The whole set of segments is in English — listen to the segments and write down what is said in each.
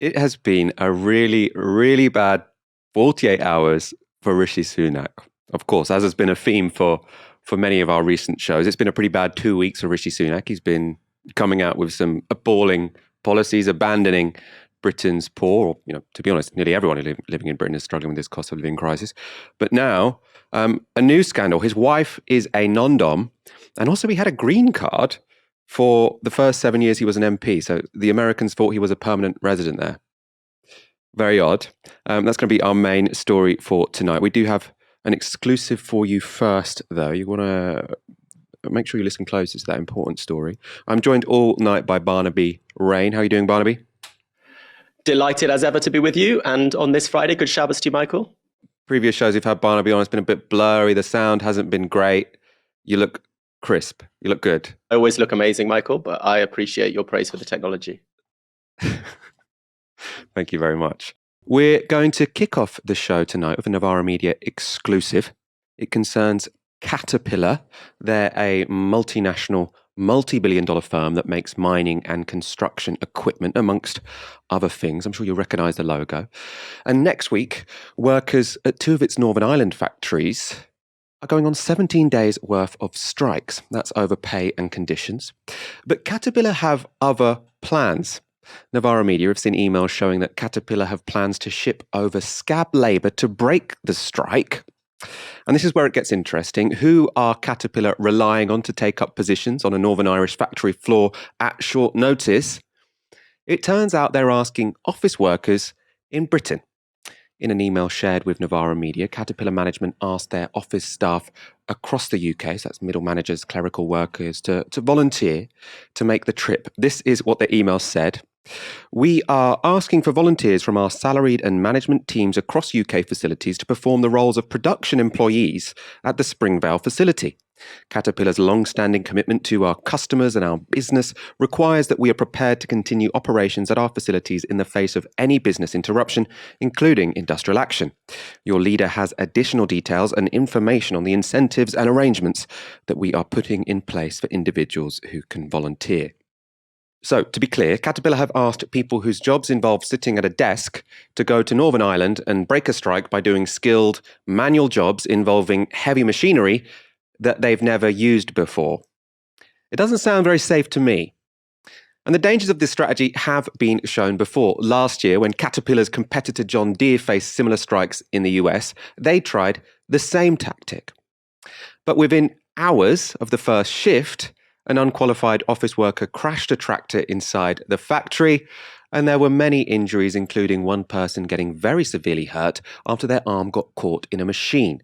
It has been a really, really bad 48 hours for Rishi Sunak. Of course, as has been a theme for many of our recent shows, it's been a pretty bad 2 weeks for Rishi Sunak. He's been coming out with some appalling policies, abandoning Britain's poor, or, to be honest, nearly everyone living in Britain is struggling with this cost of living crisis. But now, a new scandal. His wife is a non-dom, and also he had a green card for the first 7 years he was an MP. So the Americans thought he was a permanent resident there. Very odd. That's going to be our main story for tonight. We do have an exclusive for you first, though. You want to make sure you listen close to that important story. I'm joined all night by Barnaby Raine. How are you doing, Barnaby? Delighted as ever to be with you. And on this Friday, good Shabbos to you, Michael. Previous shows we've had Barnaby on, it's been a bit blurry. The sound hasn't been great. You look crisp. You look good. I always look amazing, Michael, but I appreciate your praise for the technology. Thank you very much. We're going to kick off the show tonight with a Novara Media exclusive. It concerns Caterpillar. They're a multinational, multi-billion-dollar firm that makes mining and construction equipment, amongst other things. I'm sure you'll recognise the logo. And next week, workers at two of its Northern Ireland factories are going on 17 days worth of strikes. That's over pay and conditions. But Caterpillar have other plans. Novara Media have seen emails showing that Caterpillar have plans to ship over Scab labour to break the strike. And this is where it gets interesting. Who are Caterpillar relying on to take up positions on a Northern Irish factory floor at short notice? It turns out they're asking office workers in Britain. In an email shared with Novara Media, Caterpillar management asked their office staff across the UK, so that's middle managers, clerical workers, to volunteer to make the trip. This is what the email said. We are asking for volunteers from our salaried and management teams across UK facilities to perform the roles of production employees at the Springvale facility. Caterpillar's long-standing commitment to our customers and our business requires that we are prepared to continue operations at our facilities in the face of any business interruption, including industrial action. Your leader has additional details and information on the incentives and arrangements that we are putting in place for individuals who can volunteer. So, to be clear, Caterpillar have asked people whose jobs involve sitting at a desk to go to Northern Ireland and break a strike by doing skilled manual jobs involving heavy machinery that they've never used before. It doesn't sound very safe to me. And the dangers of this strategy have been shown before. Last year, when Caterpillar's competitor John Deere faced similar strikes in the US, they tried the same tactic. But within hours of the first shift, an unqualified office worker crashed a tractor inside the factory, and there were many injuries, including one person getting very severely hurt after their arm got caught in a machine.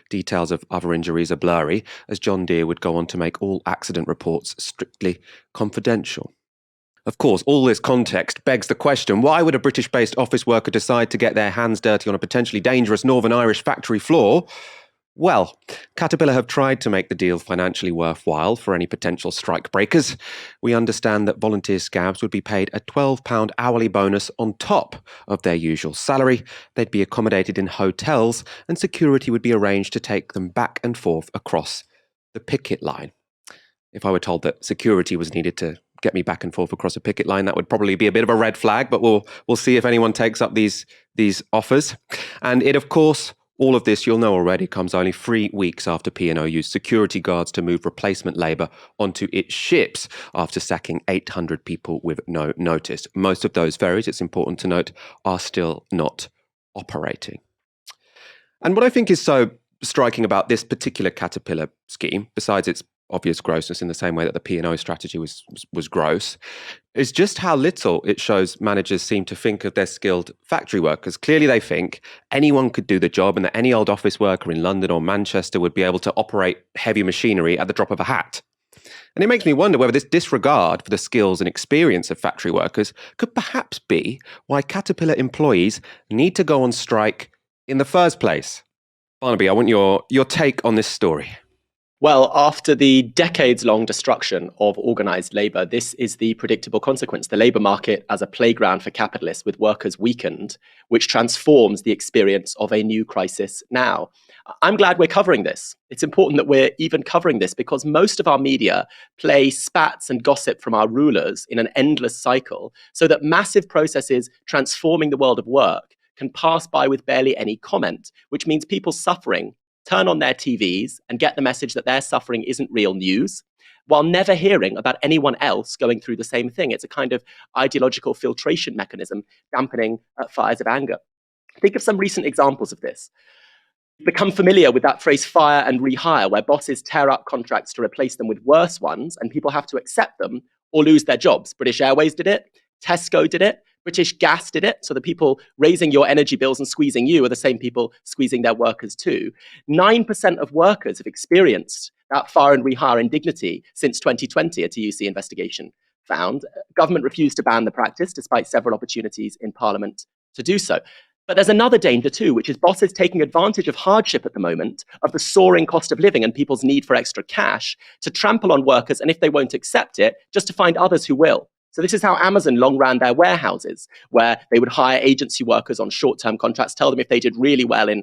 Details of other injuries are blurry, as John Deere would go on to make all accident reports strictly confidential. Of course, all this context begs the question, why would a British-based office worker decide to get their hands dirty on a potentially dangerous Northern Irish factory floor? Well, Caterpillar have tried to make the deal financially worthwhile for any potential strike breakers. We understand that volunteer scabs would be paid a £12 hourly bonus on top of their usual salary. They'd be accommodated in hotels, and security would be arranged to take them back and forth across the picket line. If I were told that security was needed to get me back and forth across a picket line, that would probably be a bit of a red flag, but we'll see if anyone takes up these offers. And it, of course, all of this, you'll know already, comes only 3 weeks after P&O used security guards to move replacement labour onto its ships after sacking 800 people with no notice. Most of those ferries, it's important to note, are still not operating. And what I think is so striking about this particular Caterpillar scheme, besides its obvious grossness in the same way that the P&O strategy was gross, is just how little it shows managers seem to think of their skilled factory workers. Clearly they think anyone could do the job and that any old office worker in London or Manchester would be able to operate heavy machinery at the drop of a hat. And it makes me wonder whether this disregard for the skills and experience of factory workers could perhaps be why Caterpillar employees need to go on strike in the first place. Barnaby, I want your take on this story. Well, after the decades-long destruction of organised labour, this is the predictable consequence. The labour market as a playground for capitalists with workers weakened, which transforms the experience of a new crisis now. I'm glad we're covering this. It's important that we're even covering this because most of our media play spats and gossip from our rulers in an endless cycle so that massive processes transforming the world of work can pass by with barely any comment, which means people suffering turn on their TVs and get the message that their suffering isn't real news, while never hearing about anyone else going through the same thing. It's a kind of ideological filtration mechanism, dampening fires of anger. Think of some recent examples of this. Become familiar with that phrase fire and rehire, where bosses tear up contracts to replace them with worse ones, and people have to accept them or lose their jobs. British Airways did it, Tesco did it, British Gas did it. So the people raising your energy bills and squeezing you are the same people squeezing their workers too. 9% of workers have experienced that fire and rehire indignity since 2020, a TUC investigation found. Government refused to ban the practice despite several opportunities in Parliament to do so. But there's another danger too, which is bosses taking advantage of hardship at the moment, of the soaring cost of living and people's need for extra cash to trample on workers, and if they won't accept it, just to find others who will. So this is how Amazon long ran their warehouses, where they would hire agency workers on short-term contracts, tell them if they did really well in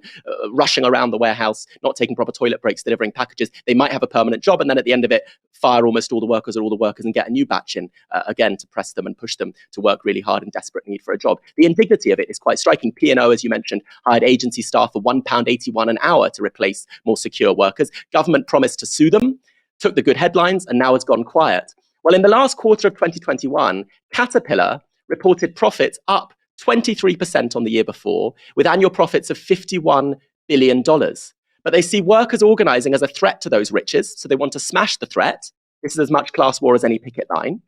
rushing around the warehouse, not taking proper toilet breaks, delivering packages, they might have a permanent job, and then at the end of it, fire almost all the workers or all the workers and get a new batch in, again, to press them and push them to work really hard in desperate need for a job. The indignity of it is quite striking. P&O, as you mentioned, hired agency staff for £1.81 an hour to replace more secure workers. Government promised to sue them, took the good headlines, and now it's gone quiet. Well, in the last quarter of 2021, Caterpillar reported profits up 23% on the year before, with annual profits of $51 billion. But they see workers organising as a threat to those riches, so they want to smash the threat. This is as much class war as any picket line.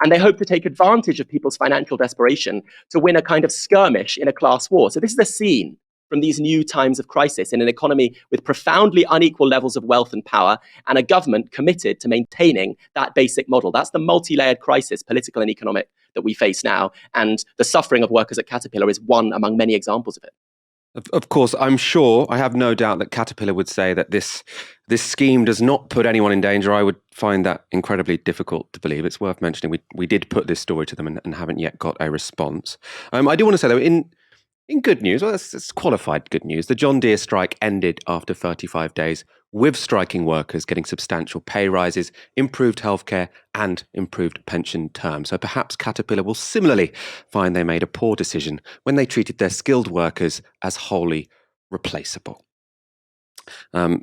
And they hope to take advantage of people's financial desperation to win a kind of skirmish in a class war. So this is a scene from these new times of crisis in an economy with profoundly unequal levels of wealth and power, and a government committed to maintaining that basic model. That's the multi-layered crisis, political and economic, that we face now. And the suffering of workers at Caterpillar is one among many examples of it. Of course, I'm sure, I have no doubt that Caterpillar would say that this scheme does not put anyone in danger. I would find that incredibly difficult to believe. It's worth mentioning we did put this story to them and haven't yet got a response. I do want to say, though, in good news, well, it's qualified good news, the John Deere strike ended after 35 days, with striking workers getting substantial pay rises, improved healthcare, and improved pension terms. So perhaps Caterpillar will similarly find they made a poor decision when they treated their skilled workers as wholly replaceable.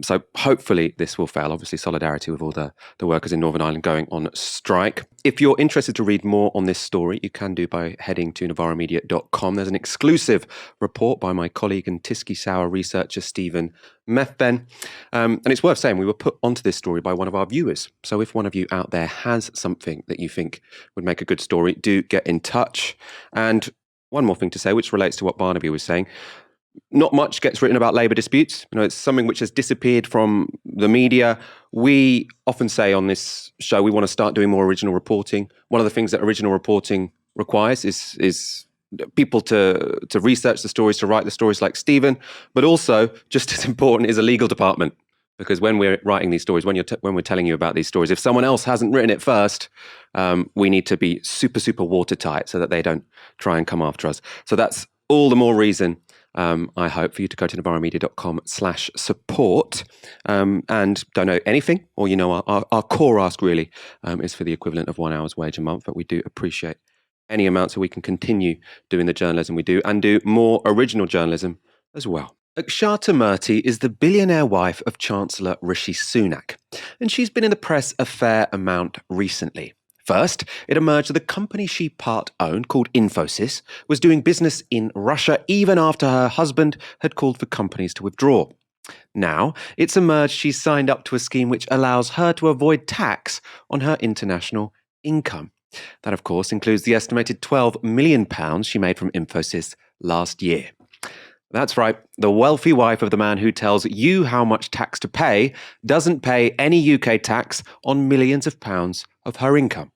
So hopefully this will fail. Obviously, solidarity with all the workers in Northern Ireland going on strike. If you're interested to read more on this story, you can do by heading to novaramedia.com. There's an exclusive report by my colleague and Tisky Sour researcher, Stephen Methben. And it's worth saying we were put onto this story by one of our viewers. So if one of you out there has something that you think would make a good story, do get in touch. And one more thing to say, which relates to what Barnaby was saying. Not much gets written about labour disputes. It's something which has disappeared from the media. We often say on this show we want to start doing more original reporting. One of the things that original reporting requires is people to research the stories, to write the stories like Stephen, but also, just as important, is a legal department. Because when we're writing these stories, when we're telling you about these stories, if someone else hasn't written it first, we need to be super, super watertight so that they don't try and come after us. So that's all the more reason, I hope, for you to go to novaramedia.com/support and donate anything, or, our core ask really is for the equivalent of 1 hour's wage a month, but we do appreciate any amount so we can continue doing the journalism we do and do more original journalism as well. Akshata Murthy is the billionaire wife of Chancellor Rishi Sunak, and she's been in the press a fair amount recently. First, it emerged that the company she part-owned, called Infosys, was doing business in Russia even after her husband had called for companies to withdraw. Now, it's emerged she's signed up to a scheme which allows her to avoid tax on her international income. That, of course, includes the estimated £12 million she made from Infosys last year. That's right, the wealthy wife of the man who tells you how much tax to pay doesn't pay any UK tax on millions of pounds of her income.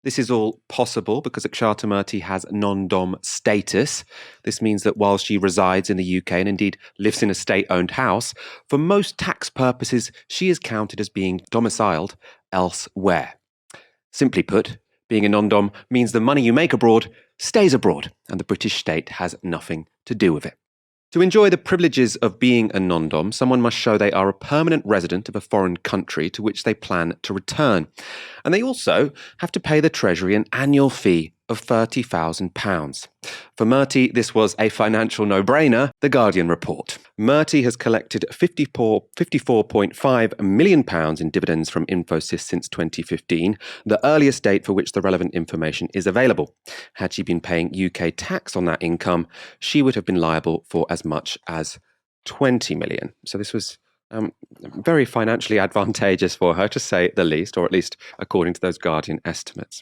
This is all possible because Akshata Murthy has non-dom status. This means that while she resides in the UK and indeed lives in a state-owned house, for most tax purposes, she is counted as being domiciled elsewhere. Simply put, being a non-dom means the money you make abroad stays abroad, and the British state has nothing to do with it. To enjoy the privileges of being a non-dom, someone must show they are a permanent resident of a foreign country to which they plan to return. And they also have to pay the Treasury an annual fee of £30,000. For Murthy, this was a financial no-brainer, The Guardian report. Murthy has collected £54.5 million in dividends from Infosys since 2015, the earliest date for which the relevant information is available. Had she been paying UK tax on that income, she would have been liable for as much as 20 million. So this was very financially advantageous for her, to say the least, or at least according to those Guardian estimates.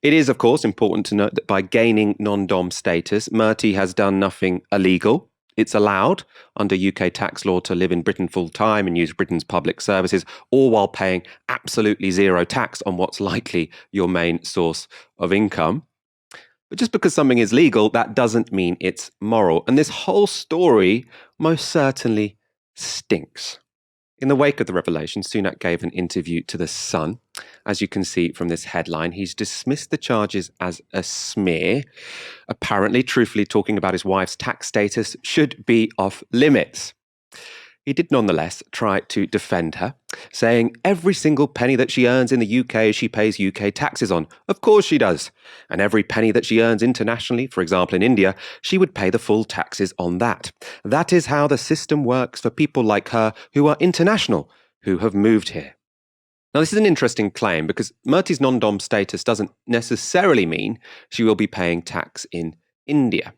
It is, of course, important to note that by gaining non-dom status, Murthy has done nothing illegal. It's allowed under UK tax law to live in Britain full-time and use Britain's public services, all while paying absolutely zero tax on what's likely your main source of income. But just because something is legal, that doesn't mean it's moral. And this whole story most certainly stinks. In the wake of the revelation, Sunak gave an interview to The Sun. As you can see from this headline, he's dismissed the charges as a smear, apparently truthfully talking about his wife's tax status should be off limits. He did nonetheless try to defend her, saying every single penny that she earns in the UK she pays UK taxes on. Of course she does. And every penny that she earns internationally, for example in India, she would pay the full taxes on that. That is how the system works for people like her who are international, who have moved here. Now, this is an interesting claim because Murthy's non-dom status doesn't necessarily mean she will be paying tax in India.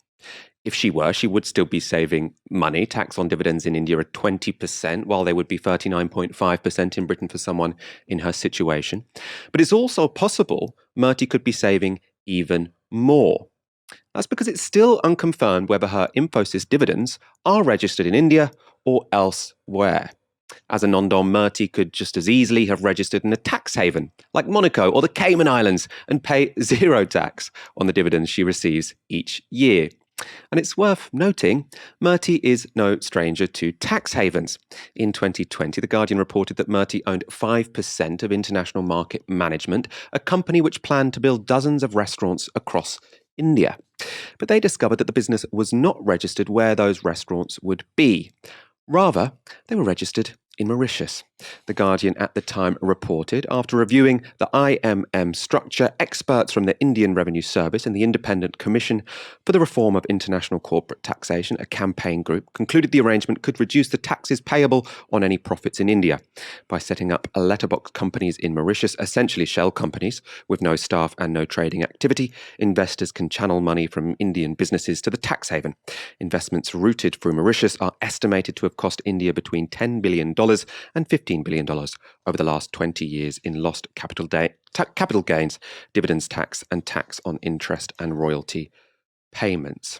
If she were, she would still be saving money. Tax on dividends in India are 20%, while they would be 39.5% in Britain for someone in her situation. But it's also possible Murthy could be saving even more. That's because it's still unconfirmed whether her Infosys dividends are registered in India or elsewhere. As a non-dom, Murthy could just as easily have registered in a tax haven, like Monaco or the Cayman Islands, and pay zero tax on the dividends she receives each year. And it's worth noting, Murthy is no stranger to tax havens. In 2020, The Guardian reported that Murthy owned 5% of International Market Management, a company which planned to build dozens of restaurants across India. But they discovered that the business was not registered where those restaurants would be. Rather, they were registered in Mauritius. The Guardian at the time reported, after reviewing the IMM structure, experts from the Indian Revenue Service and the Independent Commission for the Reform of International Corporate Taxation, a campaign group, concluded the arrangement could reduce the taxes payable on any profits in India. By setting up letterbox companies in Mauritius, essentially shell companies with no staff and no trading activity, investors can channel money from Indian businesses to the tax haven. Investments routed through Mauritius are estimated to have cost India between $10 billion and $15 billion over the last 20 years in lost capital gains, dividends tax, and tax on interest and royalty payments.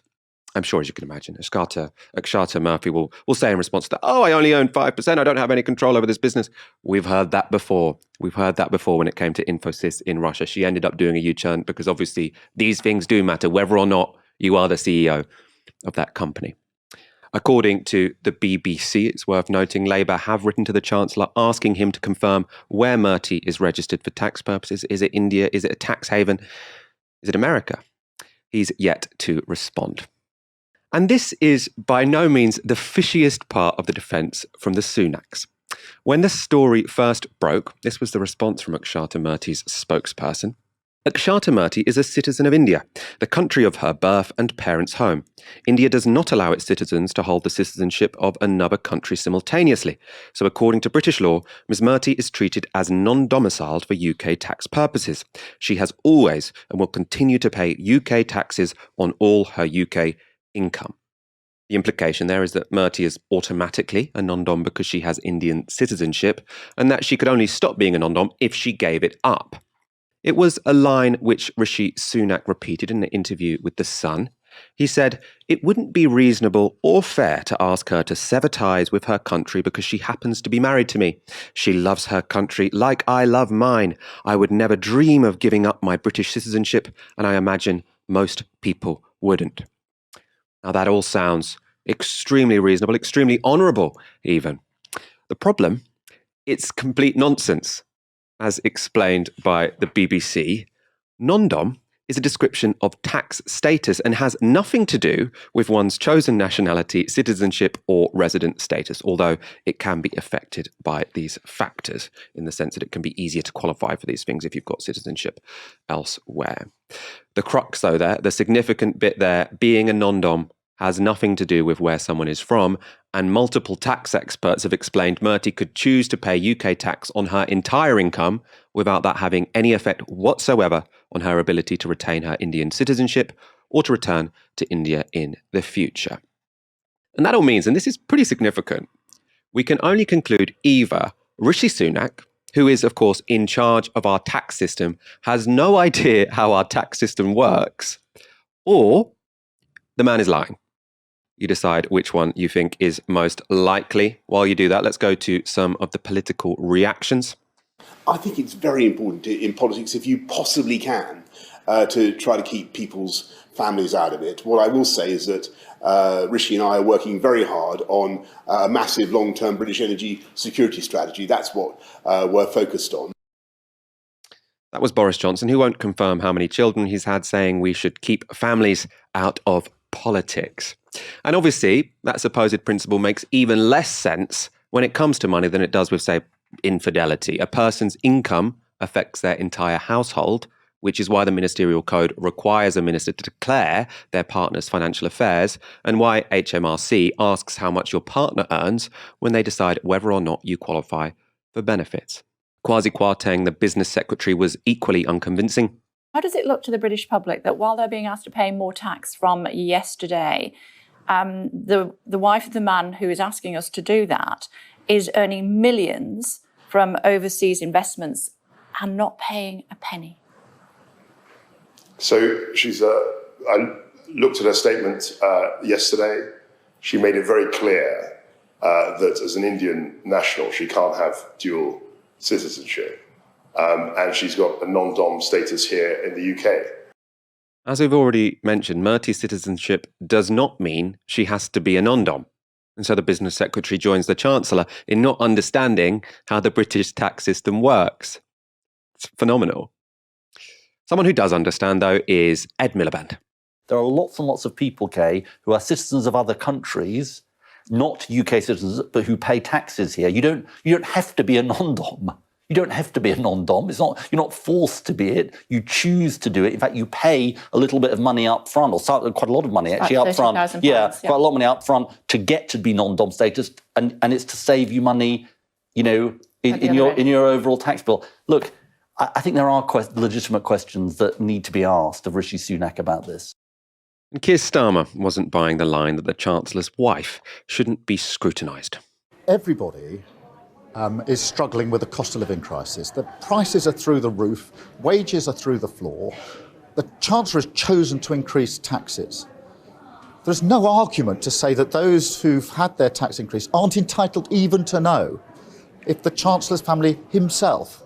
I'm sure, as you can imagine, Akshata Murthy will say in response to that, I only own 5%, I don't have any control over this business. We've heard that before. We've heard that before when it came to Infosys in Russia. She ended up doing a U-turn because obviously these things do matter, whether or not you are the CEO of that company. According to the BBC, it's worth noting Labour have written to the Chancellor asking him to confirm where Murthy is registered for tax purposes. Is it India? Is it a tax haven? Is it America? He's yet to respond. And this is by no means the fishiest part of the defence from the Sunaks. When the story first broke, this was the response from Akshata Murthy's spokesperson. Akshata Murthy is a citizen of India, the country of her birth and parents' home. India does not allow its citizens to hold the citizenship of another country simultaneously. So according to British law, Ms Murthy is treated as non-domiciled for UK tax purposes. She has always and will continue to pay UK taxes on all her UK income. The implication there is that Murthy is automatically a non-dom because she has Indian citizenship, and that she could only stop being a non-dom if she gave it up. It was a line which Rishi Sunak repeated in an interview with The Sun. He said, "It wouldn't be reasonable or fair to ask her to sever ties with her country because she happens to be married to me. She loves her country like I love mine. I would never dream of giving up my British citizenship, and I imagine most people wouldn't." Now, that all sounds extremely reasonable, extremely honourable, even. The problem, it's complete nonsense. As explained by the BBC, non-dom is a description of tax status and has nothing to do with one's chosen nationality, citizenship, or resident status, although it can be affected by these factors in the sense that it can be easier to qualify for these things if you've got citizenship elsewhere. The crux, though, the significant bit there, being a non-dom has nothing to do with where someone is from, and multiple tax experts have explained Murty could choose to pay UK tax on her entire income without that having any effect whatsoever on her ability to retain her Indian citizenship or to return to India in the future. And that all means, and this is pretty significant, we can only conclude either Rishi Sunak, who is, of course, in charge of our tax system, has no idea how our tax system works, or the man is lying. You decide which one you think is most likely. While you do that, let's go to some of the political reactions. I think it's very important in politics, if you possibly can, to try to keep people's families out of it. What I will say is that Rishi and I are working very hard on a massive long-term British energy security strategy. That's what we're focused on. That was Boris Johnson, who won't confirm how many children he's had, saying we should keep families out of politics. And obviously, that supposed principle makes even less sense when it comes to money than it does with, say, infidelity. A person's income affects their entire household, which is why the ministerial code requires a minister to declare their partner's financial affairs, and why HMRC asks how much your partner earns when they decide whether or not you qualify for benefits. Kwasi Kwarteng, the business secretary, was equally unconvincing. How does it look to the British public that while they're being asked to pay more tax from yesterday, the wife of the man who is asking us to do that is earning millions from overseas investments and not paying a penny? So I looked at her statement yesterday. She made it very clear that as an Indian national, she can't have dual citizenship. And she's got a non-dom status here in the UK. As we've already mentioned, Murty's citizenship does not mean she has to be a non-dom. And so the business secretary joins the chancellor in not understanding how the British tax system works. It's phenomenal. Someone who does understand, though, is Ed Miliband. There are lots and lots of people, Kay, who are citizens of other countries, not UK citizens, but who pay taxes here. You don't have to be a non-dom. You don't have to be a non-dom. You're not forced to be it. You choose to do it. In fact, you pay a little bit of money up front, or quite a lot of money actually up front. Yeah, quite a lot of money up front to get to be non-dom status, and it's to save you money, in your overall tax bill. Look, I think there are legitimate questions that need to be asked of Rishi Sunak about this. And Keir Starmer wasn't buying the line that the Chancellor's wife shouldn't be scrutinised. Everybody is struggling with the cost of living crisis. The prices are through the roof, wages are through the floor. The Chancellor has chosen to increase taxes. There's no argument to say that those who've had their tax increase aren't entitled even to know if the Chancellor's family himself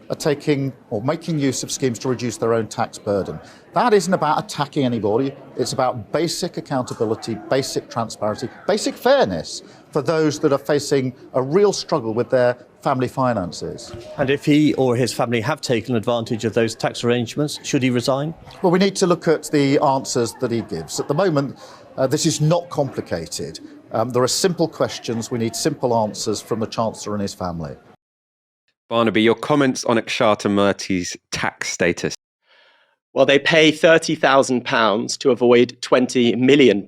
are taking or making use of schemes to reduce their own tax burden. That isn't about attacking anybody. It's about basic accountability, basic transparency, basic fairness for those that are facing a real struggle with their family finances. And if he or his family have taken advantage of those tax arrangements, should he resign? Well, we need to look at the answers that he gives. At the moment, this is not complicated. There are simple questions. We need simple answers from the Chancellor and his family. Barnaby, your comments on Akshata Murty's tax status. Well, they pay £30,000 to avoid £20 million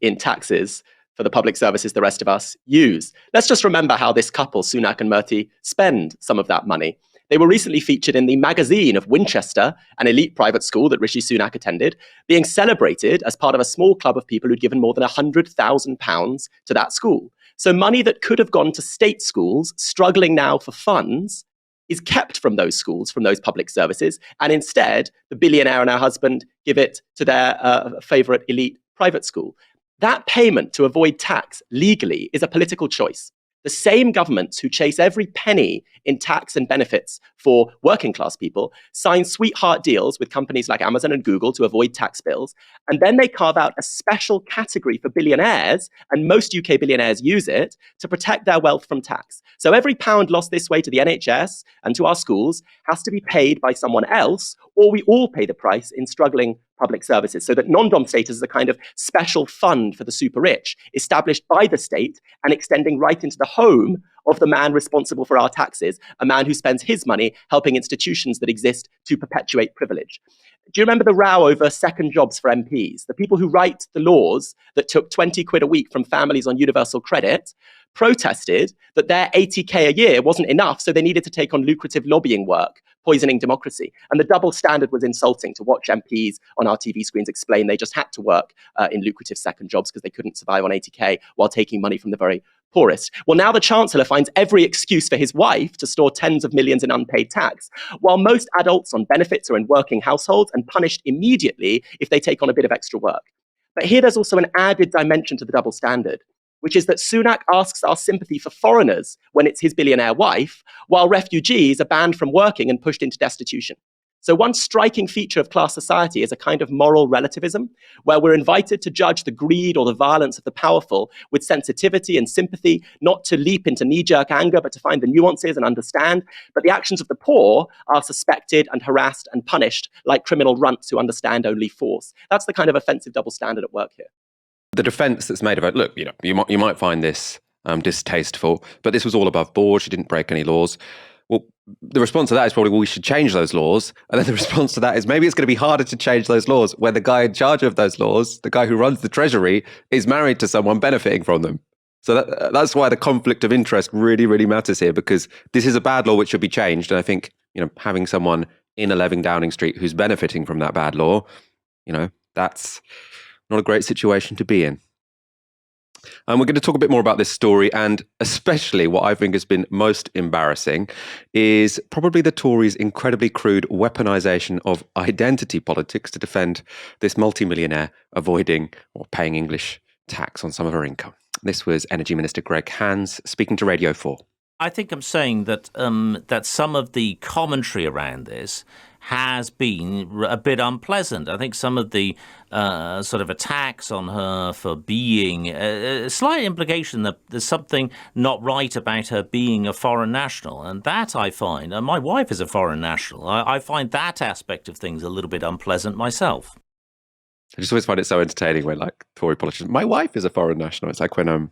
in taxes for the public services the rest of us use. Let's just remember how this couple, Sunak and Murty, spend some of that money. They were recently featured in the magazine of Winchester, an elite private school that Rishi Sunak attended, being celebrated as part of a small club of people who'd given more than £100,000 to that school. So money that could have gone to state schools struggling now for funds is kept from those schools, from those public services, and instead the billionaire and her husband give it to their favourite elite private school. That payment to avoid tax legally is a political choice. The same governments who chase every penny in tax and benefits for working class people sign sweetheart deals with companies like Amazon and Google to avoid tax bills. And then they carve out a special category for billionaires, and most UK billionaires use it to protect their wealth from tax. So every pound lost this way to the NHS and to our schools has to be paid by someone else, or we all pay the price in struggling public services. So that non-dom status is a kind of special fund for the super rich, established by the state and extending right into the home of the man responsible for our taxes, a man who spends his money helping institutions that exist to perpetuate privilege. Do you remember the row over second jobs for MPs? The people who write the laws that took 20 quid a week from families on universal credit protested that their 80k a year wasn't enough, so they needed to take on lucrative lobbying work, poisoning democracy. And the double standard was insulting, to watch MPs on our TV screens explain they just had to work in lucrative second jobs because they couldn't survive on 80k while taking money from the very poorest. Well, now the Chancellor finds every excuse for his wife to store tens of millions in unpaid tax, while most adults on benefits are in working households and punished immediately if they take on a bit of extra work. But here there's also an added dimension to the double standard, which is that Sunak asks our sympathy for foreigners when it's his billionaire wife, while refugees are banned from working and pushed into destitution. So one striking feature of class society is a kind of moral relativism, where we're invited to judge the greed or the violence of the powerful with sensitivity and sympathy, not to leap into knee-jerk anger, but to find the nuances and understand. But the actions of the poor are suspected and harassed and punished like criminal runts who understand only force. That's the kind of offensive double standard at work here. The defence that's made of it, look, you might find this distasteful, but this was all above board. She didn't break any laws. Well, the response to that is probably, well, we should change those laws. And then the response to that is maybe it's going to be harder to change those laws when the guy in charge of those laws, the guy who runs the Treasury, is married to someone benefiting from them. So that's why the conflict of interest really, really matters here, because this is a bad law which should be changed. And I think, having someone in 11 Downing Street who's benefiting from that bad law, that's not a great situation to be in. And we're going to talk a bit more about this story, and especially what I think has been most embarrassing is probably the Tories' incredibly crude weaponisation of identity politics to defend this multimillionaire avoiding or paying English tax on some of her income. This was Energy Minister Greg Hands speaking to Radio 4. I think I'm saying that that some of the commentary around this has been a bit unpleasant. I think some of the sort of attacks on her for being a slight implication that there's something not right about her being a foreign national. And that I find, and my wife is a foreign national, I find that aspect of things a little bit unpleasant myself. I just always find it so entertaining when Tory politicians, my wife is a foreign national. It's like when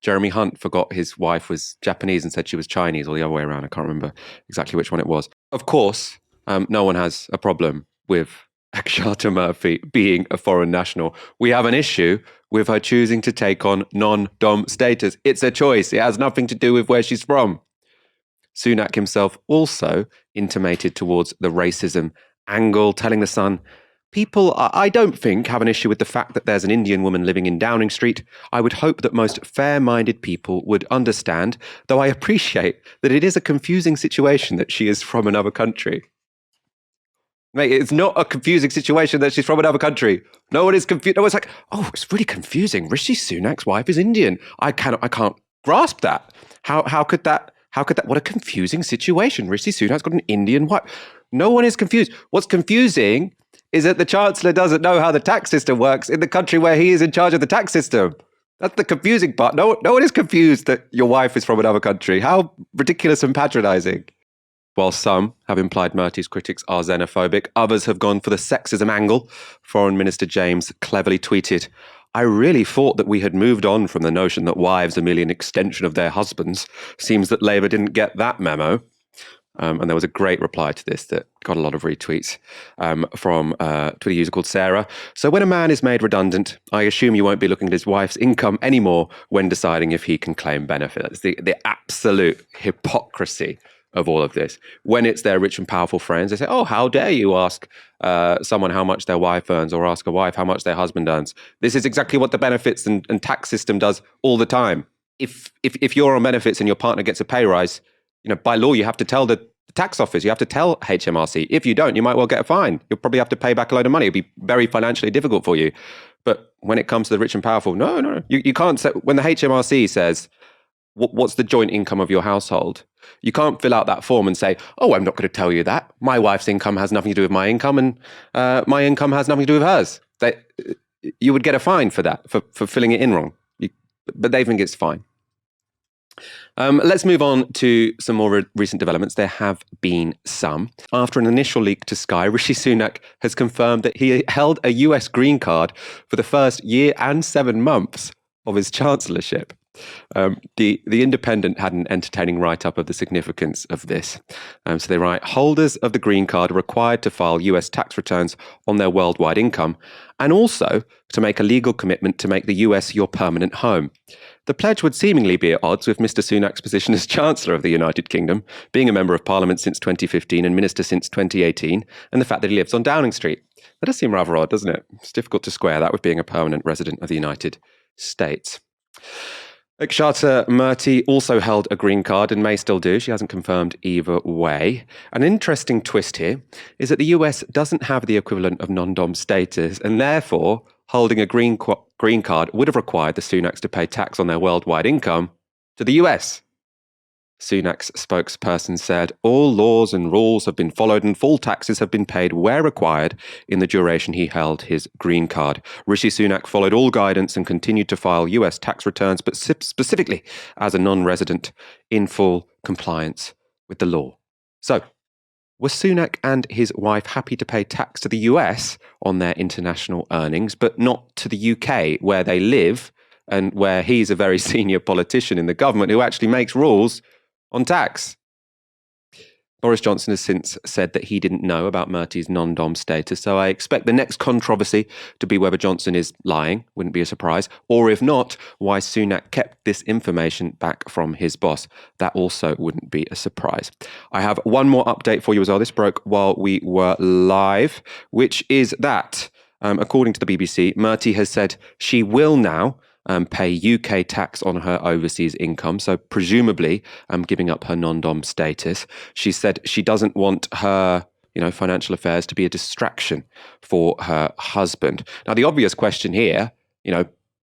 Jeremy Hunt forgot his wife was Japanese and said she was Chinese, or the other way around. I can't remember exactly which one it was. Of course, no one has a problem with Akshata Murphy being a foreign national. We have an issue with her choosing to take on non-dom status. It's a choice. It has nothing to do with where she's from. Sunak himself also intimated towards the racism angle, telling The Sun, people, I don't think, have an issue with the fact that there's an Indian woman living in Downing Street. I would hope that most fair-minded people would understand, though I appreciate that it is a confusing situation that she is from another country. Mate, it's not a confusing situation that she's from another country. No one is confused. No one's like, oh, it's really confusing. Rishi Sunak's wife is Indian. I can't grasp that. How could that, what a confusing situation. Rishi Sunak's got an Indian wife. No one is confused. What's confusing is that the Chancellor doesn't know how the tax system works in the country where he is in charge of the tax system. That's the confusing part. No one is confused that your wife is from another country. How ridiculous and patronising. While some have implied Murty's critics are xenophobic, others have gone for the sexism angle. Foreign Minister James cleverly tweeted, I really thought that we had moved on from the notion that wives are merely an extension of their husbands. Seems that Labour didn't get that memo. And there was a great reply to this that got a lot of retweets from a Twitter user called Sarah. So when a man is made redundant, I assume you won't be looking at his wife's income anymore when deciding if he can claim benefit. That's the absolute hypocrisy of all of this. When it's their rich and powerful friends, they say, oh, how dare you ask someone how much their wife earns, or ask a wife how much their husband earns. This is exactly what the benefits and tax system does all the time. If you're on benefits and your partner gets a pay rise, by law, you have to tell the the tax office. You have to tell HMRC. If you don't, you might well get a fine. You'll probably have to pay back a load of money. It'll be very financially difficult for you. But when it comes to the rich and powerful, no. You can't say, when the HMRC says, what's the joint income of your household? You can't fill out that form and say, oh, I'm not going to tell you that. My wife's income has nothing to do with my income, and my income has nothing to do with hers. You would get a fine for that, for filling it in wrong. But they think it's fine. Let's move on to some more recent developments. There have been some. After an initial leak to Sky, Rishi Sunak has confirmed that he held a US green card for the first year and 7 months of his chancellorship. The Independent had an entertaining write-up of the significance of this. So they write, holders of the green card are required to file US tax returns on their worldwide income, and also to make a legal commitment to make the US your permanent home. The pledge would seemingly be at odds with Mr. Sunak's position as Chancellor of the United Kingdom, being a Member of Parliament since 2015 and Minister since 2018, and the fact that he lives on Downing Street. That does seem rather odd, doesn't it? It's difficult to square that with being a permanent resident of the United States. Ekshata Murty also held a green card and may still do. She hasn't confirmed either way. An interesting twist here is that the US doesn't have the equivalent of non-dom status, and therefore holding a green card would have required the Sunaks to pay tax on their worldwide income to the US. Sunak's spokesperson said, all laws and rules have been followed and full taxes have been paid where required in the duration he held his green card. Rishi Sunak followed all guidance and continued to file US tax returns, but specifically as a non-resident in full compliance with the law. So, were Sunak and his wife happy to pay tax to the US on their international earnings, but not to the UK where they live and where he's a very senior politician in the government who actually makes rules on tax? Boris Johnson has since said that he didn't know about Murty's non-dom status, so I expect the next controversy to be whether Johnson is lying, wouldn't be a surprise, or if not, why Sunak kept this information back from his boss. That also wouldn't be a surprise. I have one more update for you as well. This broke while we were live, which is that, according to the BBC, Murty has said she will now pay UK tax on her overseas income, so presumably giving up her non-dom status. She said she doesn't want her financial affairs to be a distraction for her husband. Now, the obvious question here,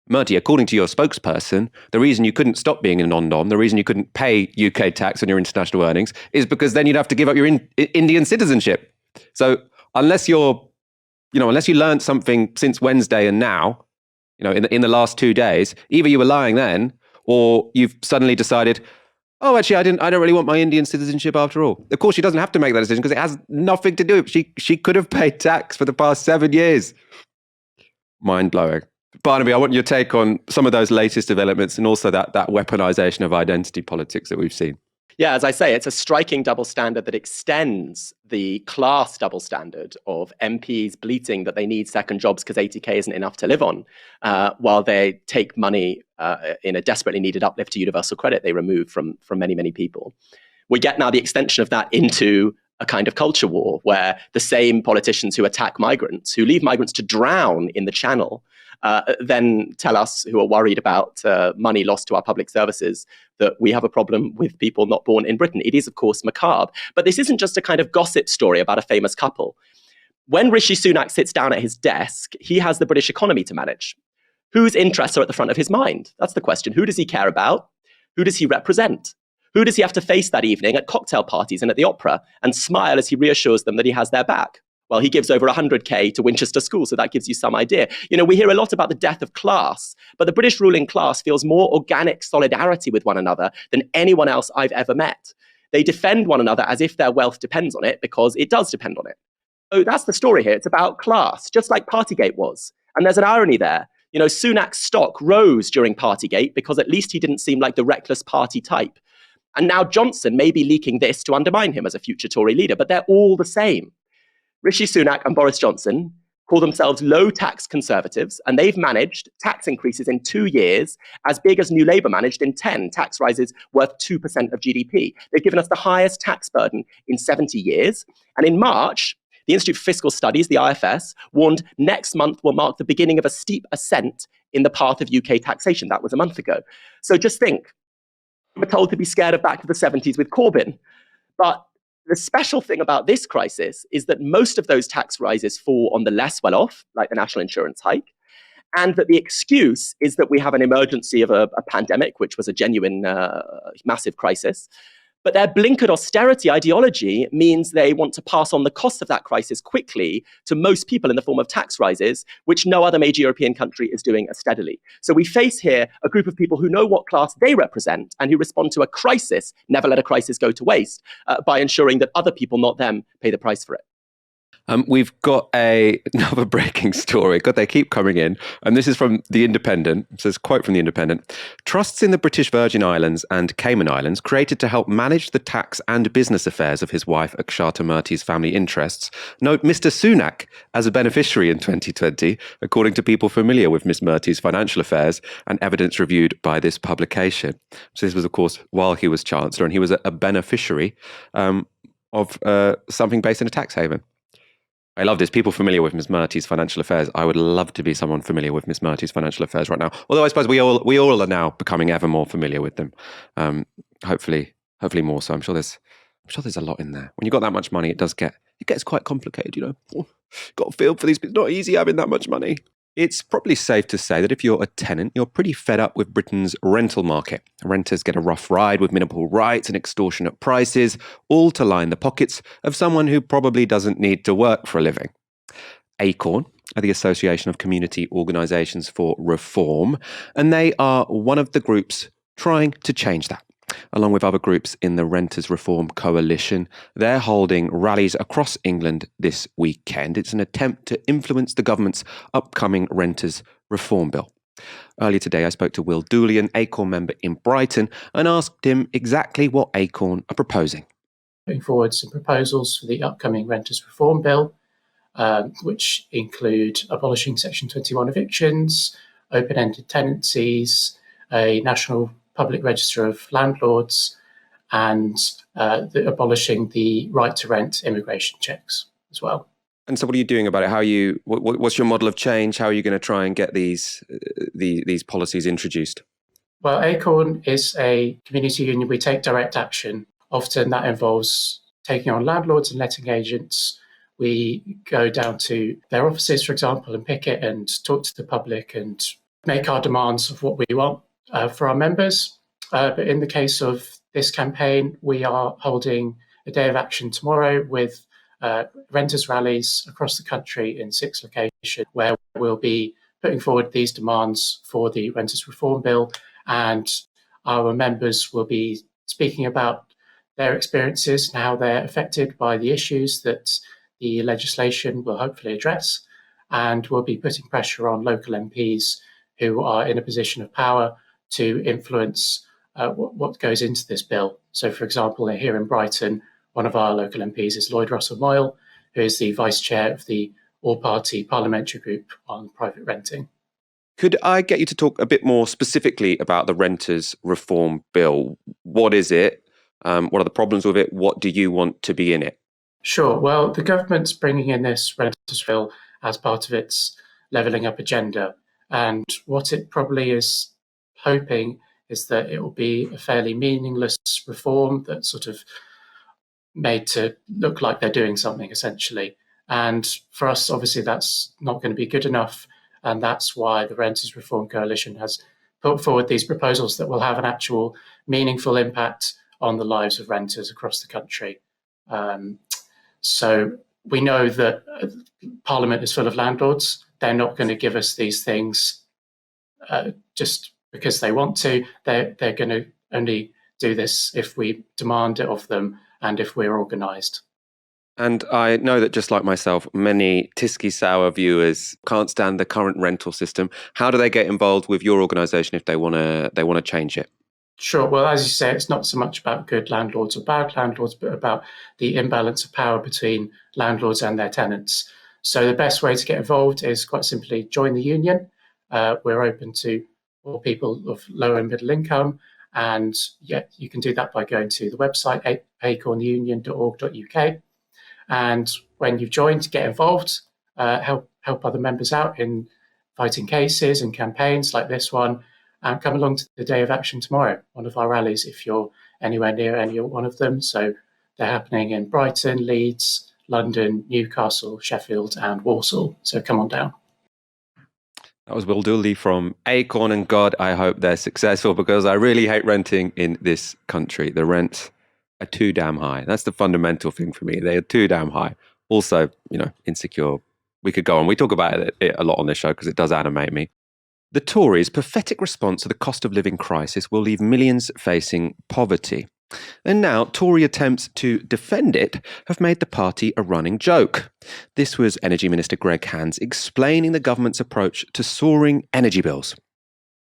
Murty, according to your spokesperson, the reason you couldn't stop being a non-dom, the reason you couldn't pay UK tax on your international earnings is because then you'd have to give up your Indian citizenship. So unless you learned something since Wednesday and now, in the last 2 days, either you were lying then, or you've suddenly decided, oh, actually, I don't really want my Indian citizenship after all. Of course, she doesn't have to make that decision because it has nothing to do with it. She could have paid tax for the past 7 years. Mind-blowing. Barnaby, I want your take on some of those latest developments and also that weaponization of identity politics that we've seen. Yeah, as I say, it's a striking double standard that extends the class double standard of MPs bleating that they need second jobs because 80k isn't enough to live on, while they take money in a desperately needed uplift to universal credit they remove from many, many people. We get now the extension of that into a kind of culture war where the same politicians who attack migrants, who leave migrants to drown in the Channel, then tell us, who are worried about money lost to our public services, that we have a problem with people not born in Britain. It is, of course, macabre. But this isn't just a kind of gossip story about a famous couple. When Rishi Sunak sits down at his desk, he has the British economy to manage. Whose interests are at the front of his mind? That's the question. Who does he care about? Who does he represent? Who does he have to face that evening at cocktail parties and at the opera and smile as he reassures them that he has their back? Well, he gives over 100k to Winchester School, so that gives you some idea. We hear a lot about the death of class, but the British ruling class feels more organic solidarity with one another than anyone else I've ever met. They defend one another as if their wealth depends on it, because it does depend on it. So that's the story here. It's about class, just like Partygate was. And there's an irony there. Sunak's stock rose during Partygate because at least he didn't seem like the reckless party type. And now Johnson may be leaking this to undermine him as a future Tory leader, but they're all the same. Rishi Sunak and Boris Johnson call themselves low-tax conservatives, and they've managed tax increases in 2 years as big as New Labour managed in 10, tax rises worth 2% of GDP. They've given us the highest tax burden in 70 years. And in March, the Institute for Fiscal Studies, the IFS, warned next month will mark the beginning of a steep ascent in the path of UK taxation. That was a month ago. So just think, we're told to be scared of back to the 70s with Corbyn, but The special thing about this crisis is that most of those tax rises fall on the less well off, like the national insurance hike, and that the excuse is that we have an emergency of a pandemic, which was a genuine massive crisis. But their blinkered austerity ideology means they want to pass on the cost of that crisis quickly to most people in the form of tax rises, which no other major European country is doing as steadily. So we face here a group of people who know what class they represent and who respond to a crisis, never let a crisis go to waste, by ensuring that other people, not them, pay the price for it. We've got another breaking story. God, they keep coming in. And this is from The Independent. It says, quote from The Independent, "Trusts in the British Virgin Islands and Cayman Islands created to help manage the tax and business affairs of his wife Akshata Murthy's family interests note Mr. Sunak as a beneficiary in 2020, according to people familiar with Ms. Murthy's financial affairs and evidence reviewed by this publication." So this was, of course, while he was Chancellor, and he was a beneficiary of something based in a tax haven. I love this. People familiar with Ms. Murthy's financial affairs. I would love to be someone familiar with Ms. Murthy's financial affairs right now. Although I suppose we all are now becoming ever more familiar with them. Hopefully more so. I'm sure there's a lot in there. When you've got that much money, it gets quite complicated, you know. Got to feel for these people. It's not easy having that much money. It's probably safe to say that if you're a tenant, you're pretty fed up with Britain's rental market. Renters get a rough ride with minimal rights and extortionate prices, all to line the pockets of someone who probably doesn't need to work for a living. Acorn are the Association of Community Organisations for Reform, and they are one of the groups trying to change that. Along with other groups in the Renters Reform Coalition, they're holding rallies across England this weekend. It's an attempt to influence the government's upcoming Renters Reform Bill. Earlier today, I spoke to Will Dooley, an Acorn member in Brighton, and asked him exactly what Acorn are proposing. Putting forward some proposals for the upcoming Renters Reform Bill, which include abolishing Section 21 evictions, open-ended tenancies, a national public register of landlords, and abolishing the right to rent immigration checks as well. And so what are you doing about it? What's your model of change? How are you going to try and get these policies introduced? Well, Acorn is a community union. We take direct action. Often that involves taking on landlords and letting agents. We go down to their offices, for example, and picket and talk to the public and make our demands of what we want for our members. But in the case of this campaign, we are holding a day of action tomorrow with renters rallies across the country in 6 locations, where we'll be putting forward these demands for the Renters Reform Bill, and our members will be speaking about their experiences and how they're affected by the issues that the legislation will hopefully address, and we'll be putting pressure on local MPs who are in a position of power to influence what goes into this bill. So, for example, here in Brighton, one of our local MPs is Lloyd Russell-Moyle, who is the vice chair of the all-party parliamentary group on private renting. Could I get you to talk a bit more specifically about the Renters Reform Bill? What is it? What are the problems with it? What do you want to be in it? Sure. Well, the government's bringing in this Renters Bill as part of its levelling up agenda. And what it probably is hoping is that it will be a fairly meaningless reform that's sort of made to look like they're doing something, essentially. And for us, obviously, that's not going to be good enough. And that's why the Renters Reform Coalition has put forward these proposals that will have an actual meaningful impact on the lives of renters across the country. So we know that Parliament is full of landlords. They're not going to give us these things just because they want to. They're going to only do this if we demand it of them and if we're organised. And I know that just like myself, many Tisky Sour viewers can't stand the current rental system. How do they get involved with your organisation if they want to change it? Sure. Well, as you say, it's not so much about good landlords or bad landlords, but about the imbalance of power between landlords and their tenants. So the best way to get involved is quite simply join the union. We're open to all people of low and middle income. And yet you can do that by going to the website, acornunion.org.uk. And when you've joined, get involved, help other members out in fighting cases and campaigns like this one, and come along to the Day of Action tomorrow, one of our rallies, if you're anywhere near any one of them. So They're happening in Brighton, Leeds, London, Newcastle, Sheffield, and Walsall. So come on down. That was Will Dooley from Acorn, and God, I hope they're successful, because I really hate renting in this country. The rents are too damn high. That's the fundamental thing for me. They are too damn high. Also, insecure. We could go on. We talk about it a lot on this show because it does animate me. The Tories' pathetic response to the cost of living crisis will leave millions facing poverty. And now, Tory attempts to defend it have made the party a running joke. This was Energy Minister Greg Hands explaining the government's approach to soaring energy bills.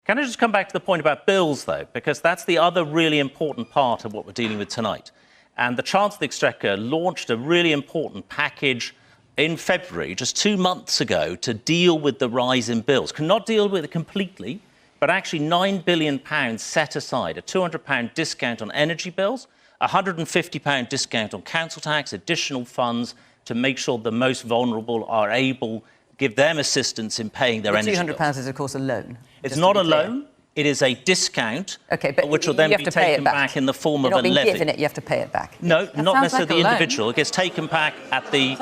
Can I just come back to the point about bills, though? Because that's the other really important part of what we're dealing with tonight. And the Chancellor of the Exchequer launched a really important package in February, just 2 months ago, to deal with the rise in bills. Cannot deal with it completely, but actually £9 billion set aside, a £200 discount on energy bills, a £150 discount on council tax, additional funds to make sure the most vulnerable are able to give them assistance in paying their energy bills. £200 is, of course, a loan. It's not a loan. It is a discount, which will then be taken back in the form of a levy. You're not being given it, you have to pay it back. No, not necessarily the individual. It gets taken back at the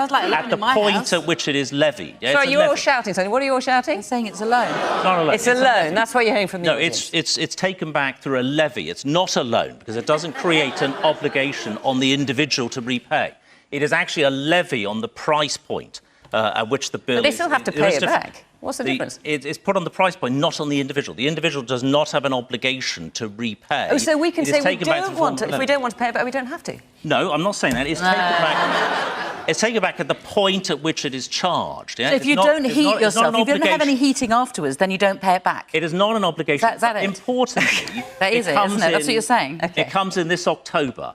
point at which it is levied. Yeah, sorry, you're all shouting something. What are you all shouting? They're saying it's a loan. It's not a loan. It's a loan. That's what you're hearing from the audience. No, it's taken back through a levy. It's not a loan because it doesn't create an obligation on the individual to repay. It is actually a levy on the price point at which the bill. But they still have to pay it back. What's the difference? It's put on the price point, not on the individual. The individual does not have an obligation to repay. Oh, so we can say we don't want to. If we don't want to pay it back, we don't have to. No, I'm not saying that. It's taken back. It's taken back at the point at which it is charged. Yeah? So if you don't heat yourself, if you don't have any heating afterwards, then you don't pay it back. It is not an obligation. Is that it? Importantly, that is it, isn't it? That's what you're saying. Okay. It comes in this October.